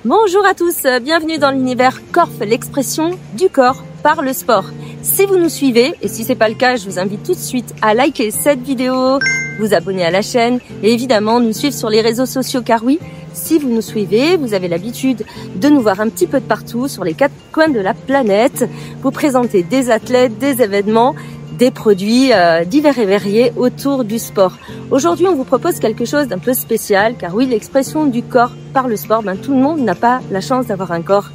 Bonjour à tous, bienvenue dans l'univers Corf, l'expression du corps par le sport. Si vous nous suivez, et si c'est pas le cas, je vous invite tout de suite à liker cette vidéo, vous abonner à la chaîne et évidemment nous suivre sur les réseaux sociaux car oui, si vous nous suivez, vous avez l'habitude de nous voir un petit peu de partout sur les quatre coins de la planète, vous présenter des athlètes, des événements, des produits divers et variés autour du sport. Aujourd'hui, on vous propose quelque chose d'un peu spécial car oui, l'expression du corps par le sport, tout le monde n'a pas la chance d'avoir un corps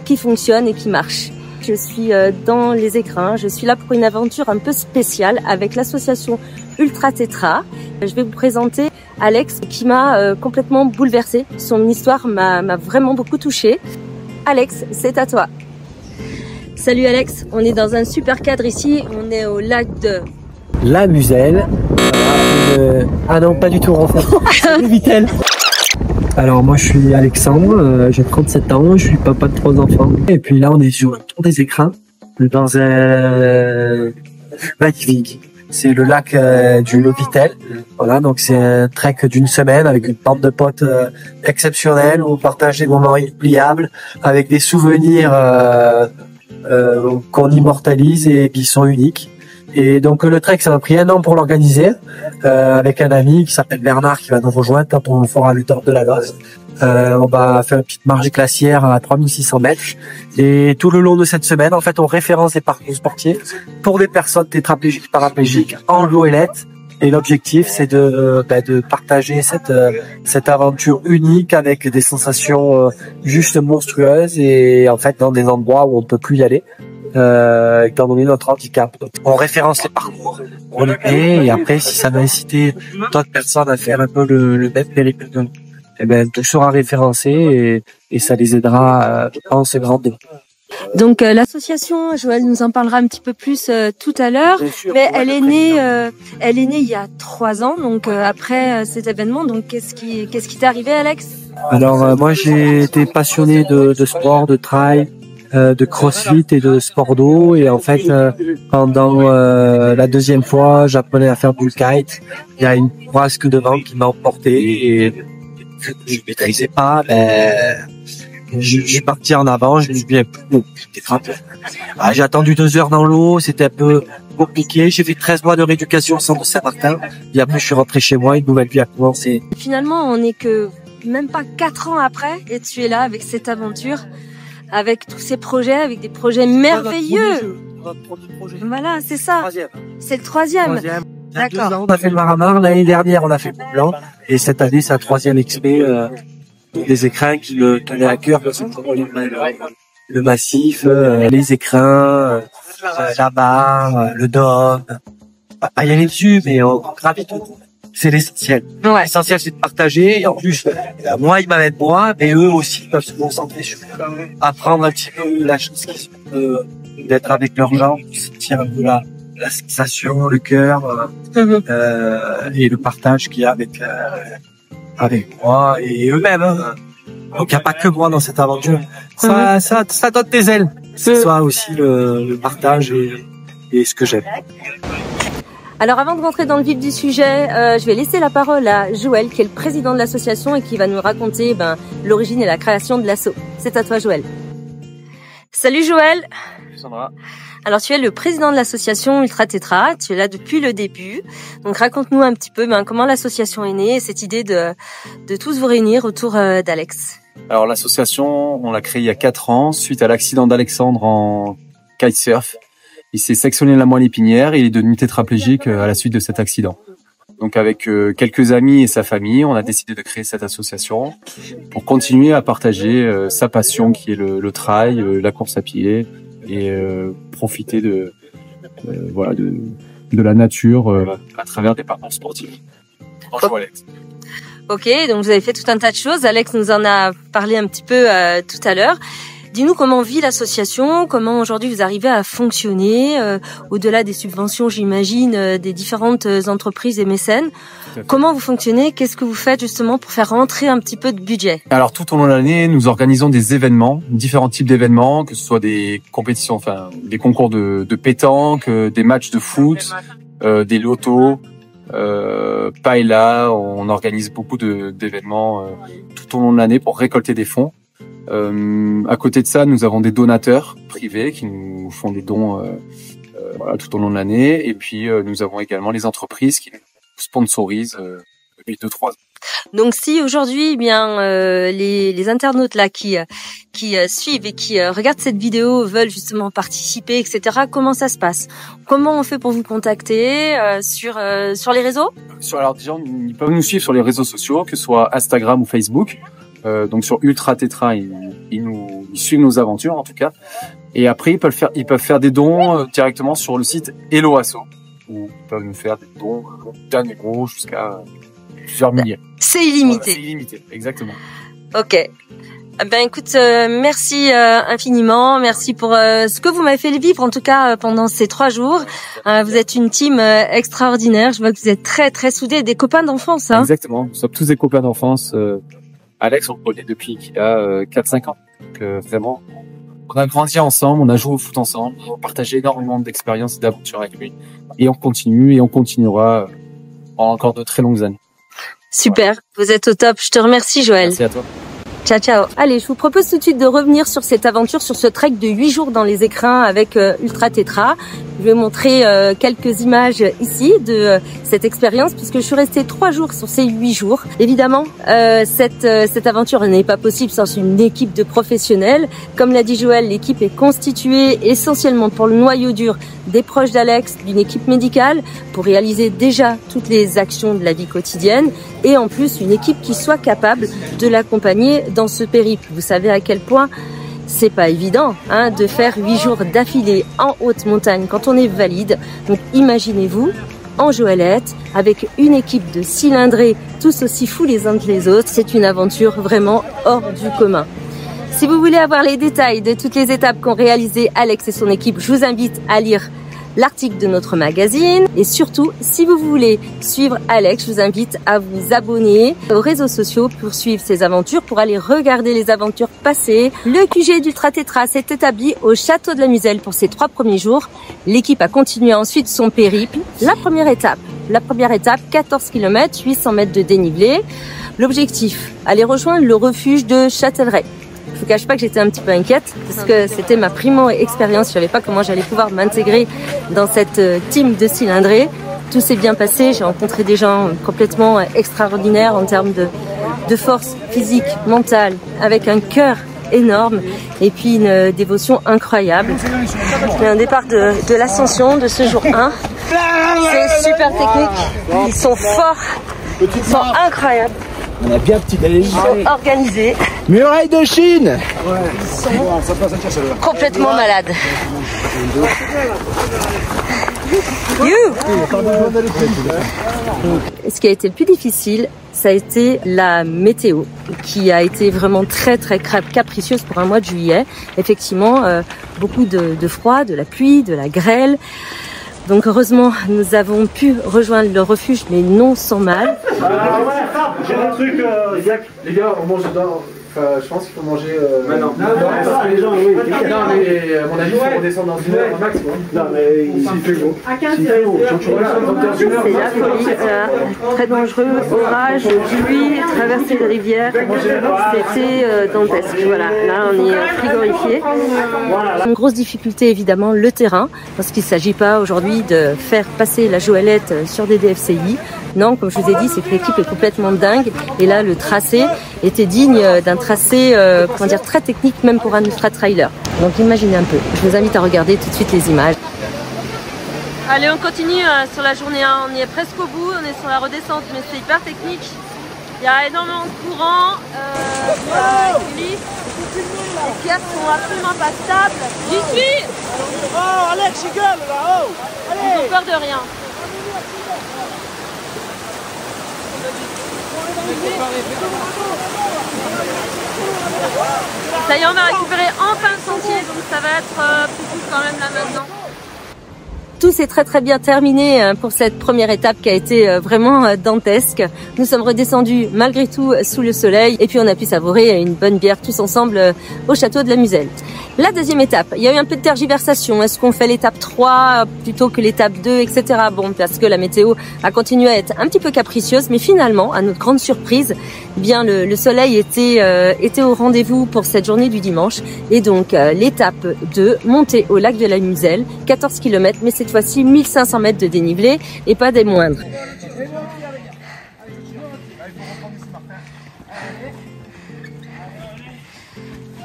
qui fonctionne et qui marche. Je suis dans les écrins, je suis là pour une aventure un peu spéciale avec l'association Ultra Tetra. Je vais vous présenter Alex qui m'a complètement bouleversée. Son histoire m'a vraiment beaucoup touchée. Alex, c'est à toi. Salut Alex, on est dans un super cadre ici, on est au lac de... La Muselle. Ah non, pas du tout en fait. C'est Vitel. Alors moi je suis Alexandre, j'ai 37 ans, je suis papa de 3 enfants. Et puis là on est sur le tour des écrins, dans un magnifique. C'est le lac du Vitel. Voilà, donc c'est un trek d'une semaine avec une bande de potes exceptionnelle où on partage des moments inoubliables avec des souvenirs qu'on immortalise et qui sont uniques. Et donc le trek, ça m'a pris 1 an pour l'organiser, avec un ami qui s'appelle Bernard qui va nous rejoindre quand on fera le tour de la Loze. On va faire une petite marche glaciaire à 3600 mètres. Et tout le long de cette semaine, en fait, on référence des parcours sportifs pour des personnes tétraplégiques, paraplégiques, en goélette. Et l'objectif, c'est de partager cette aventure unique avec des sensations juste monstrueuses et en fait dans des endroits où on ne peut plus y aller. Étant donné notre handicap. Donc, on référence les parcours, on les met et après si ça va inciter d'autres personnes à faire un peu le même périple que nous, tout sera référencé et ça les aidera en ce grand débat. Donc l'association, Joël nous en parlera un petit peu plus tout à l'heure, mais elle est née il y a 3 ans, donc après cet événement. Donc qu'est-ce qui t'est arrivé, Alex? Alors moi j'ai été passionné de sport, de trail, de crossfit et de sport d'eau et en fait pendant la 2e fois j'apprenais à faire bull kite, il y a une bourrasque de vent qui m'a emporté et je maîtrisais pas, je suis parti en avant, je me suis bien j'ai attendu 2 heures dans l'eau, c'était un peu compliqué, j'ai fait 13 mois de rééducation au centre de Saint-Martin et après je suis rentré chez moi, une nouvelle vie a commencé. Finalement on n'est que même pas 4 ans après et tu es là avec cette aventure, avec tous ces projets, avec des projets merveilleux. Voilà, c'est ça. C'est le 3e. D'accord. On a fait le Maramar, l'année dernière on a fait le Blanc et cette année c'est la 3e expé des écrins qui me tenaient à cœur parce que le massif, les écrins, la barre, le dôme. Pas y aller dessus mais on gravite tout. C'est l'essentiel. Ouais. L'essentiel, c'est de partager. Et en plus, moi, ils m'amènent moi, mais eux aussi peuvent se concentrer sur apprendre un petit peu la chance qu'ils ont d'être avec leurs gens, sentir un peu la sensation, le cœur, et le partage qu'il y a avec moi et eux-mêmes. Hein. Donc, il n'y a pas que moi dans cette aventure. Ça donne des ailes. C'est ça aussi le partage et ce que j'aime. Alors avant de rentrer dans le vif du sujet, je vais laisser la parole à Joël qui est le président de l'association et qui va nous raconter l'origine et la création de l'asso. C'est à toi Joël. Salut Joël. Salut Sandra. Alors tu es le président de l'association Ultra Tetra, tu es là depuis le début. Donc raconte-nous un petit peu comment l'association est née et cette idée de tous vous réunir autour d'Alex. Alors l'association, on l'a créée il y a 4 ans suite à l'accident d'Alexandre en kitesurf. Il s'est sectionné la moelle épinière et il est devenu tétraplégique à la suite de cet accident. Donc avec quelques amis et sa famille, on a décidé de créer cette association pour continuer à partager sa passion qui est le trail, la course à pied et profiter de la nature à travers des parcours sportifs. Bonjour Alex. Ok, donc vous avez fait tout un tas de choses. Alex nous en a parlé un petit peu tout à l'heure. Dis-nous comment vit l'association, comment aujourd'hui vous arrivez à fonctionner, au-delà des subventions, j'imagine, des différentes entreprises et mécènes. Comment vous fonctionnez? Qu'est-ce que vous faites justement pour faire rentrer un petit peu de budget? Alors tout au long de l'année, nous organisons des événements, différents types d'événements, que ce soit des compétitions, enfin des concours de pétanque, des matchs de foot, des lotos, paella. On organise beaucoup d'événements tout au long de l'année pour récolter des fonds. À côté de ça, nous avons des donateurs privés qui nous font des dons voilà, tout au long de l'année. Et puis nous avons également les entreprises qui nous sponsorisent depuis 2-3 ans. Donc si aujourd'hui, eh bien les internautes là qui suivent et qui regardent cette vidéo veulent justement participer, etc. Comment ça se passe? Comment on fait pour vous contacter sur les réseaux? Alors déjà, ils peuvent nous suivre sur les réseaux sociaux, que ce soit Instagram ou Facebook. Donc sur Ultra Tetra, ils suivent nos aventures en tout cas. Et après, ils peuvent faire des dons directement sur le site Hello Asso, où ils peuvent nous faire des dons d'un euro jusqu'à plusieurs milliers. C'est illimité. Voilà, c'est illimité, exactement. Ok. Ben écoute, merci infiniment, merci pour ce que vous m'avez fait vivre en tout cas pendant ces 3 jours. Vous êtes une team extraordinaire. Je vois que vous êtes très très soudés, des copains d'enfance. Hein. Exactement. Nous sommes tous des copains d'enfance. Alex, on le connaît depuis qu'il a 4-5 ans. Donc vraiment, on a grandi ensemble, on a joué au foot ensemble, on a partagé énormément d'expériences et d'aventures avec lui. Et on continue et on continuera pendant encore de très longues années. Super, vous êtes au top. Je te remercie Joël. Merci à toi. Ciao, ciao. Allez, je vous propose tout de suite de revenir sur cette aventure, sur ce trek de 8 jours dans les écrins avec Ultra Tetra. Je vais montrer quelques images ici de cette expérience puisque je suis restée 3 jours sur ces 8 jours. Évidemment, cette aventure n'est pas possible sans une équipe de professionnels. Comme l'a dit Joël, l'équipe est constituée essentiellement pour le noyau dur des proches d'Alex, d'une équipe médicale pour réaliser déjà toutes les actions de la vie quotidienne et en plus une équipe qui soit capable de l'accompagner dans ce périple. Vous savez à quel point c'est pas évident de faire 8 jours d'affilée en haute montagne quand on est valide. Donc imaginez-vous en Joëlette avec une équipe de cylindrés tous aussi fous les uns que les autres. C'est une aventure vraiment hors du commun. Si vous voulez avoir les détails de toutes les étapes qu'ont réalisé Alex et son équipe, je vous invite à lire l'article de notre magazine. Et surtout, si vous voulez suivre Alex, je vous invite à vous abonner aux réseaux sociaux pour suivre ses aventures, pour aller regarder les aventures passées. Le QG d'Ultra Tetra s'est établi au château de la Muselle pour ses 3 premiers jours. L'équipe a continué ensuite son périple. La première étape, 14 km, 800 mètres de dénivelé. L'objectif, aller rejoindre le refuge de Châtellerault. Je vous cache pas que j'étais un petit peu inquiète parce que c'était ma primo-expérience. Je savais pas comment j'allais pouvoir m'intégrer dans cette team de cylindrés. Tout s'est bien passé. J'ai rencontré des gens complètement extraordinaires en termes de force physique, mentale, avec un cœur énorme et puis une dévotion incroyable. C'est un départ de l'ascension de ce jour 1. C'est super technique. Ils sont forts. Ils sont incroyables. On a bien petit déj. Organisés. Muraille de Chine. Ils sont complètement malades. Ce qui a été le plus difficile, ça a été la météo, qui a été vraiment très très capricieuse pour un mois de juillet. Effectivement, beaucoup de froid, de la pluie, de la grêle. Donc heureusement, nous avons pu rejoindre le refuge, mais non sans mal. J'ai un truc, les gars, on mange dedans. Enfin, je pense qu'il faut manger. Maintenant. Non, parce que les gens, oui. Non, mais à mon avis, il faut redescendre dans une heure max. Non, mais s'il fait beau. S'il fait beau. C'est la folie. Très dangereux. Orage, pluie, traverser de rivière. C'était dantesque. Voilà, là, on est frigorifié. Une grosse difficulté, évidemment, le terrain. Parce qu'il ne s'agit pas aujourd'hui de faire passer la Joëlette sur des DFCI. Non, comme je vous ai dit, c'est que l'équipe est complètement dingue. Et là, le tracé était digne d'un tracé, comment dire, très technique, même pour un ultra-trailer. Donc imaginez un peu. Je vous invite à regarder tout de suite les images. Allez, on continue sur la journée 1. On y est presque au bout. On est sur la redescente, mais c'est hyper technique. Il y a énormément de courant. Il y a glisse. Les pierres sont absolument pas stables. J'y suis. Oh, Alex, il gueule là, oh. Ils ont peur de rien. Ça y est, on va récupérer enfin le sentier, donc ça va être plus cool quand même là maintenant. Tout s'est très bien terminé pour cette première étape qui a été vraiment dantesque. Nous sommes redescendus malgré tout sous le soleil et puis on a pu savourer une bonne bière tous ensemble au château de la Muselle. La deuxième étape, il y a eu un peu de tergiversation. Est-ce qu'on fait l'étape 3 plutôt que l'étape 2, etc. Bon, parce que la météo a continué à être un petit peu capricieuse, mais finalement, à notre grande surprise, eh bien le soleil était au rendez-vous pour cette journée du dimanche. Et donc l'étape 2, montée au lac de la Muselle, 14 km, mais cette fois-ci 1500 mètres de dénivelé et pas des moindres.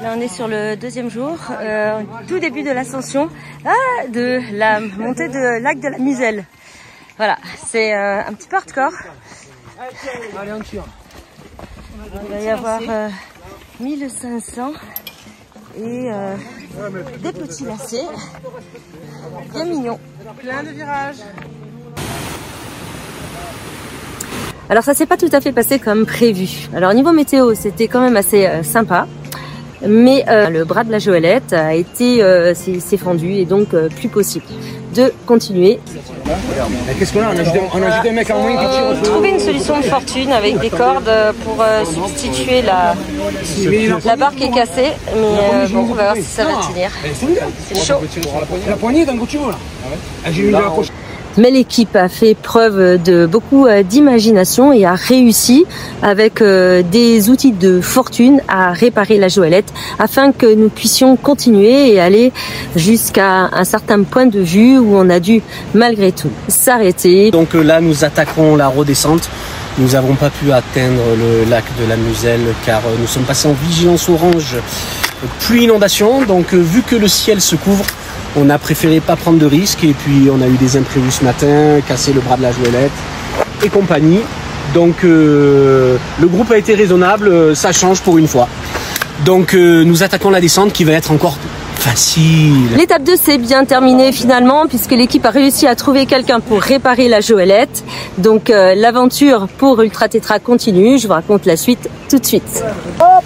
Là, on est sur le deuxième jour, tout début de l'ascension de la montée de lac de la Muselle. Voilà, c'est un petit peu hardcore. Il va y avoir 1500 et des petits lacets, bien mignons. Plein de virages. Alors ça s'est pas tout à fait passé comme prévu. Alors niveau météo, c'était quand même assez sympa. Mais le bras de la Joëlette a été s'est fendu et donc plus possible de continuer. Qu'est-ce qu'on a? On a ajouté un mec en moins qui tire. Trouver une solution de fortune avec des cordes pour substituer la barre qui est cassée. Mais bon, on va voir si ça va tenir. C'est chaud. La poignée d'un gros là. J'ai eu la prochaine. Mais l'équipe a fait preuve de beaucoup d'imagination et a réussi avec des outils de fortune à réparer la Joëlette afin que nous puissions continuer et aller jusqu'à un certain point de vue où on a dû malgré tout s'arrêter. Donc là nous attaquons la redescente. Nous n'avons pas pu atteindre le lac de la Muselle car nous sommes passés en vigilance orange pluie inondation. Donc vu que le ciel se couvre, on a préféré pas prendre de risques et puis on a eu des imprévus ce matin, cassé le bras de la Joëlette et compagnie. Donc le groupe a été raisonnable, ça change pour une fois. Donc nous attaquons la descente qui va être encore facile. L'étape 2 s'est bien terminée finalement puisque l'équipe a réussi à trouver quelqu'un pour réparer la Joëlette. Donc l'aventure pour Ultra Tétra continue, je vous raconte la suite tout de suite.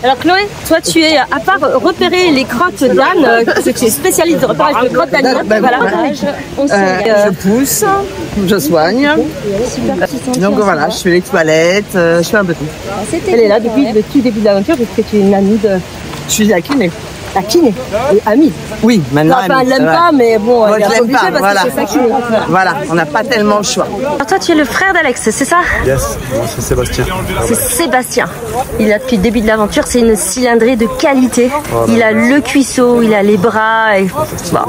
Alors Chloé, toi tu es, à part repérer les crottes d'âne, tu es spécialiste de repérage de crottes d'âne. Voilà. Je pousse, je soigne. Donc voilà, je fais les toilettes, je fais un peu tout. Elle est là depuis le tout début de l'aventure parce que tu es une amie de... Je suis la kiné. La kiné, et amie. Oui, maintenant. Enfin, elle l'aime pas, mais bon, moi, elle est obligée parce voilà. que c'est sa kiné. Voilà, on n'a pas tellement le choix. Alors toi, tu es le frère d'Alex, c'est ça? Yes, moi c'est Sébastien. C'est Sébastien. Il a depuis le début de l'aventure, c'est une cylindrée de qualité. Il a le cuisseau, il a les bras, et... bon,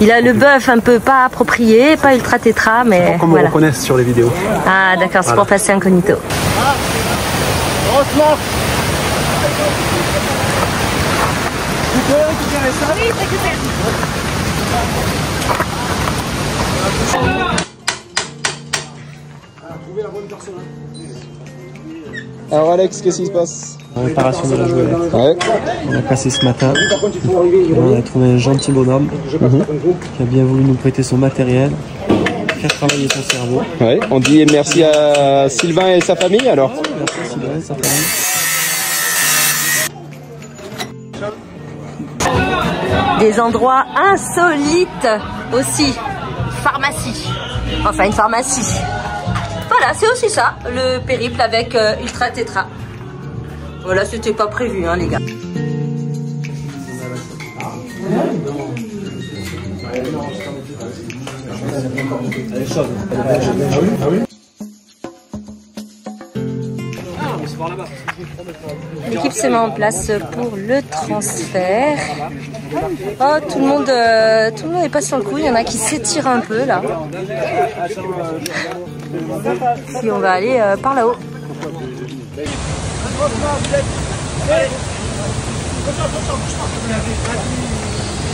il a le bœuf un peu pas approprié, pas ultra tétra, mais Comme voilà. on reconnaît sur les vidéos. Ah d'accord, c'est pour passer incognito. Alors Alex, qu'est-ce qui se passe? Réparation de la Joëlette. Ouais. On a passé ce matin. On a trouvé un gentil bonhomme qui a bien voulu nous prêter son matériel, qui a travaillé son cerveau. Ouais. On dit merci à Sylvain et sa famille alors. Merci Sylvain, sa famille. Des endroits insolites aussi. Pharmacie. Enfin, une pharmacie. Voilà, c'est aussi ça, le périple avec Ultra Tétra. Voilà, c'était pas prévu, hein, les gars. L'équipe se met en place pour le transfert. Oh, tout le monde est pas sur le coup. Il y en a qui s'étirent un peu là. Puis on va aller par là-haut.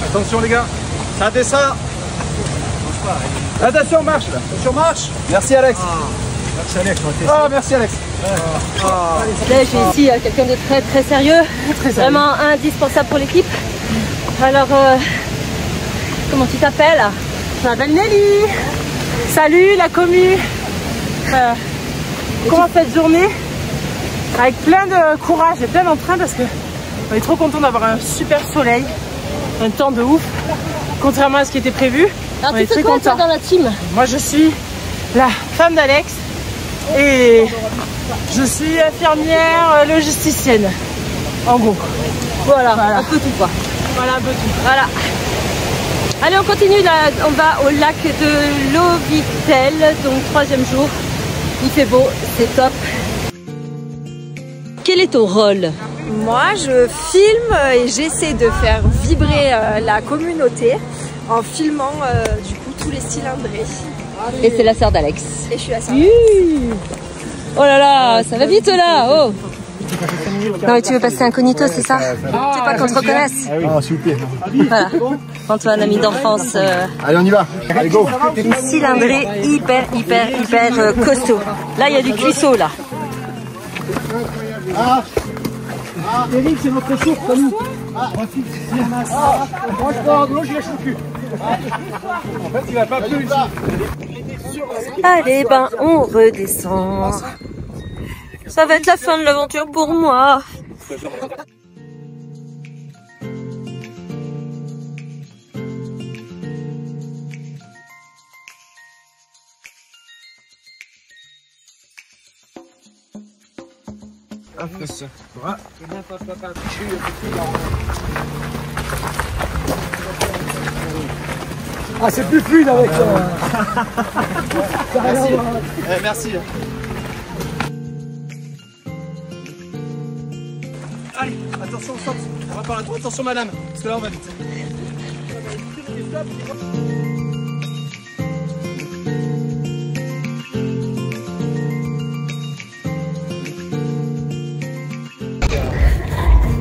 Attention les gars, ça descend. Attention, marche là. Attention, marche. Merci Alex. Merci Alex. Ah, merci Alex. Là, j'ai ici quelqu'un de très sérieux, vraiment indispensable pour l'équipe. Alors, comment tu t'appelles? Je m'appelle Nelly. Salut la commu. Comment cette journée? Avec plein de courage et plein d'entrain parce que On est trop content d'avoir un super soleil, un temps de ouf, contrairement à ce qui était prévu. Alors, on est très content. Dans la team? Moi je suis la femme d'Alex et je suis infirmière logisticienne, en gros. Voilà, un peu tout quoi. Voilà, un peu tout. Voilà. Allez, on continue là, on va au lac de Lovitel, donc 3e jour. Il fait beau, c'est top. Quel est ton rôle? Moi, je filme et j'essaie de faire vibrer la communauté en filmant du coup tous les cylindrés. Et c'est la sœur d'Alex. Et je suis la sœur. Oh là là, ça va vite là, oh. Non mais tu veux passer incognito, c'est ça? Tu veux pas qu'on te reconnaisse? Ah, s'il vous plaît. Voilà. Antoine, ami d'enfance. Allez, on y va. Allez, go. Une cylindrée hyper costaud. Là, il y a du cuisseau là. Eric, c'est notre source, pas nous. Franchement, de l'eau, j'y lâche le cul. En fait, il va pas plus ici. Allez, ben, on redescend. Ça va être la fin de l'aventure pour moi. Ah, c'est plus fluide avec ça. Merci. Merci. Allez, attention, stop. On va par là. Attention, madame. Parce que là, on va vite.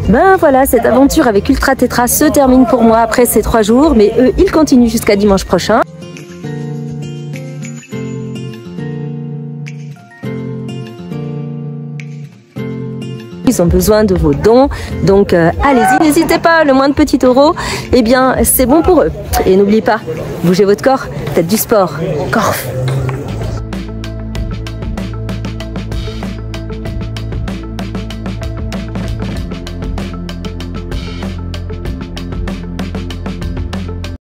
Ben voilà, cette aventure avec Ultra Tetra se termine pour moi après ces 3 jours, mais eux, ils continuent jusqu'à dimanche prochain. Ils ont besoin de vos dons, donc allez-y, n'hésitez pas, le moindre petit euro, eh bien c'est bon pour eux. Et n'oubliez pas, bougez votre corps, faites du sport, Corf.